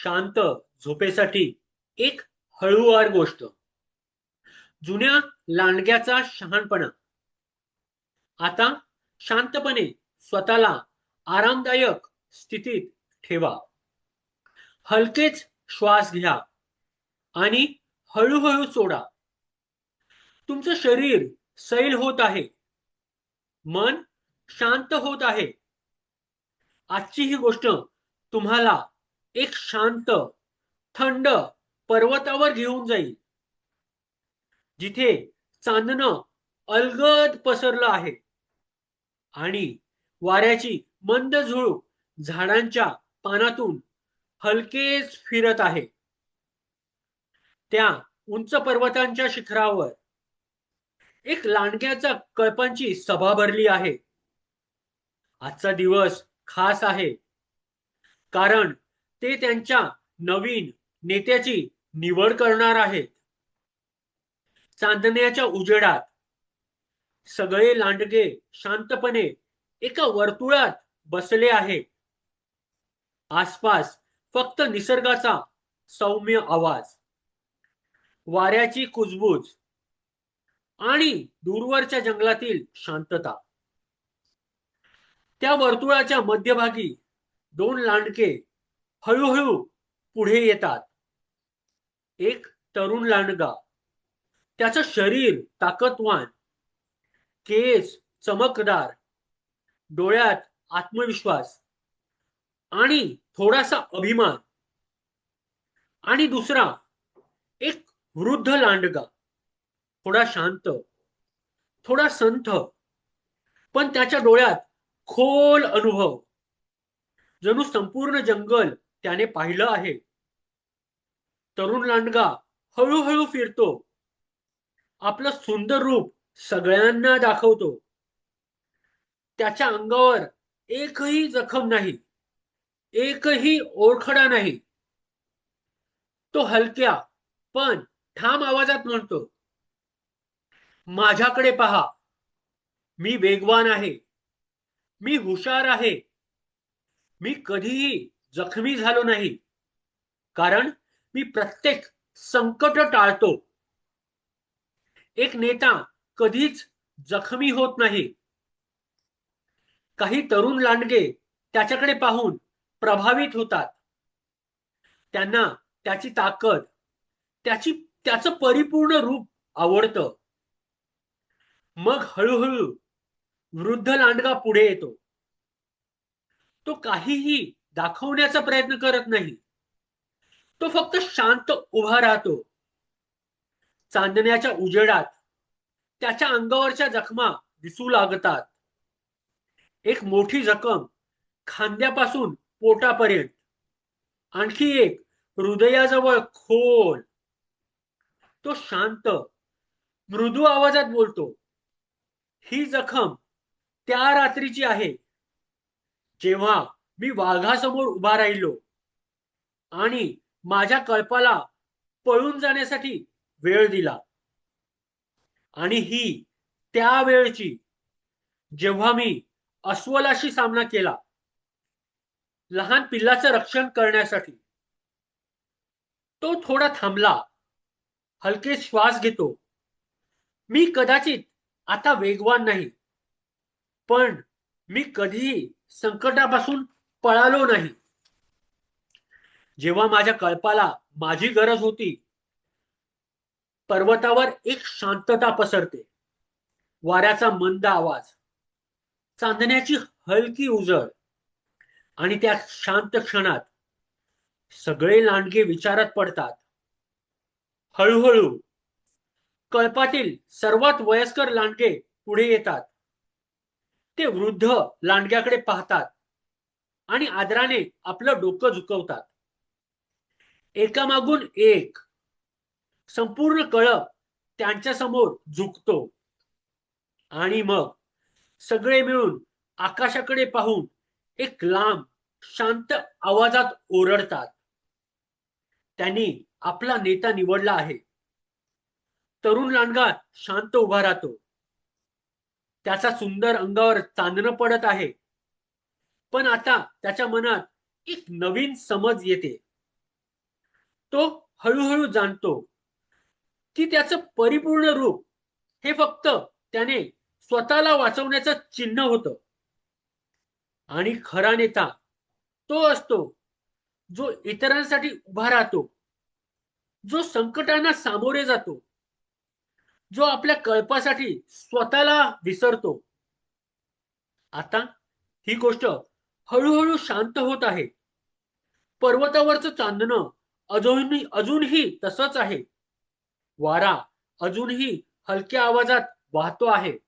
शांत झोपेसाठी एक हळूवार गोष्ट. जुन्या लांडग्याचा शहाणपणा. आता शांतपणे स्वतःला आरामदायक स्थितीत ठेवा. हलकेच श्वास घ्या आणि हळूहळू सोडा. तुमचं शरीर सैल होत आहे. मन शांत होत आहे. आजची ही गोष्ट तुम्हाला एक शांत, थंड पर्वतावर घेऊन जाईल, जिथे चांदणं अलगद पसरलं आहे आणि वाऱ्याची मंद झुळूक झाडांच्या पानातून हलकेच फिरत आहे. त्या उंच पर्वतांच्या शिखरावर एक लांडग्याच्या कळपांची सभा भरली आहे. आजचा दिवस खास आहे, कारण ते त्यांच्या नवीन नेत्याची निवड करणार आहेत. चांदण्याच्या उजेडात सगळे लांडगे शांतपणे एका वर्तुळात बसले आहेत. आसपास फक्त निसर्गाचा सौम्य आवाज, वाऱ्याची कुजबूज आणि दूरवरच्या जंगलातील शांतता. त्या वर्तुळाच्या मध्यभागी दोन लांडगे हळूहळू पुढे येतात. एक तरुण लांडगा, त्याचं शरीर ताकदवान, केस चमकदार, डोळ्यात आत्मविश्वास आणि थोडासा अभिमान. आणि दुसरा एक वृद्ध लांडगा, थोडा शांत, थोडा संथ, पण त्याच्या डोळ्यात खोल अनुभव, जणू संपूर्ण जंगल त्याने पाहिलं आहे. तरुण लांडगा हळूहळू फिरतो, आपलं सुंदर रूप सगळ्यांना दाखवतो. त्याच्या अंगावर एकही जखम नाही, एकही ओरखडा नाही. तो हलक्या पण ठाम आवाजात म्हणतो, माझ्याकडे पहा, मी वेगवान आहे, मी हुशार आहे, मी कधीही जखमी झालो नाही, कारण मी प्रत्येक संकट टाळतो. एक नेता कधीच जखमी होत नाही. काही तरुण लांडगे त्याच्याकडे पाहून प्रभावित होतात. त्यांना त्याची ताकद, त्याचं परिपूर्ण रूप आवडतं. मग हळूहळू वृद्ध लांडगा पुढे येतो. तो काहीही दाखवण्याचा प्रयत्न करत नाही. तो फक्त शांत उभा राहतो. चांदण्याच्या उजेडात त्याच्या अंगावरच्या जखमा दिसू लागतात. एक मोठी जखम खांद्यापासून पोटापर्यंत, आणखी एक हृदयाजवळ खोल. तो शांत, मृदू आवाजात बोलतो, ही जखम त्या रात्रीची आहे, जेव्हा मी वाघासमोर उभा राहिलो आणि माझ्या कळपाला पळून जाण्यासाठी वेळ दिला. आणि ही त्या वेळची, जेव्हा मी अस्वलाशी सामना केला, लहान पिल्लाचं रक्षण करण्यासाठी. तो थोडा थांबला, हलके श्वास घेतो. मी कदाचित आता वेगवान नाही, पण मी कधीही संकटापासून पळालो नाही. जेव्हा माझ्या कळपाला माझी गरज होती, पर्वतावर एक शांतता पसरते. वाऱ्याचा मंद आवाज, चांदण्याची हलकी उजळ, आणि त्या शांत क्षणात सगळे लांडगे विचारात पडतात. हळूहळू कळपातील सर्वात वयस्कर लांडगे पुढे येतात. ते वृद्ध लांडग्याकडे पाहतात आणि आदराने आपलं डोकं झुकवतात. एकामागून एक संपूर्ण कळप त्यांच्या समोर झुकतो. आणि मग सगळे मिळून आकाशाकडे पाहून एक लांब शांत आवाजात ओरडतात, त्यांनी आपला नेता निवडला आहे. तरुण लांडगा शांत उभा राहतो. त्याचा सुंदर अंगावर चांदणं पडत आहे, पण आता त्याच्या मनात एक नवीन समज येते. तो हळूहळू जाणतो की त्याचं परिपूर्ण रूप हे फक्त त्याने स्वतःला वाचवण्याचं चिन्ह होतं. आणि खरा नेता तो असतो जो इतरांसाठी उभा राहतो, जो संकटांना सामोरे जातो, जो आपल्या कळपासाठी स्वतःला विसरतो. आता ही गोष्ट हळूहळू शांत होत आहे. पर्वतावरचं चांदणं अजूनही तसंच आहे. वारा अजूनही हलक्या आवाजात वाहतो आहे.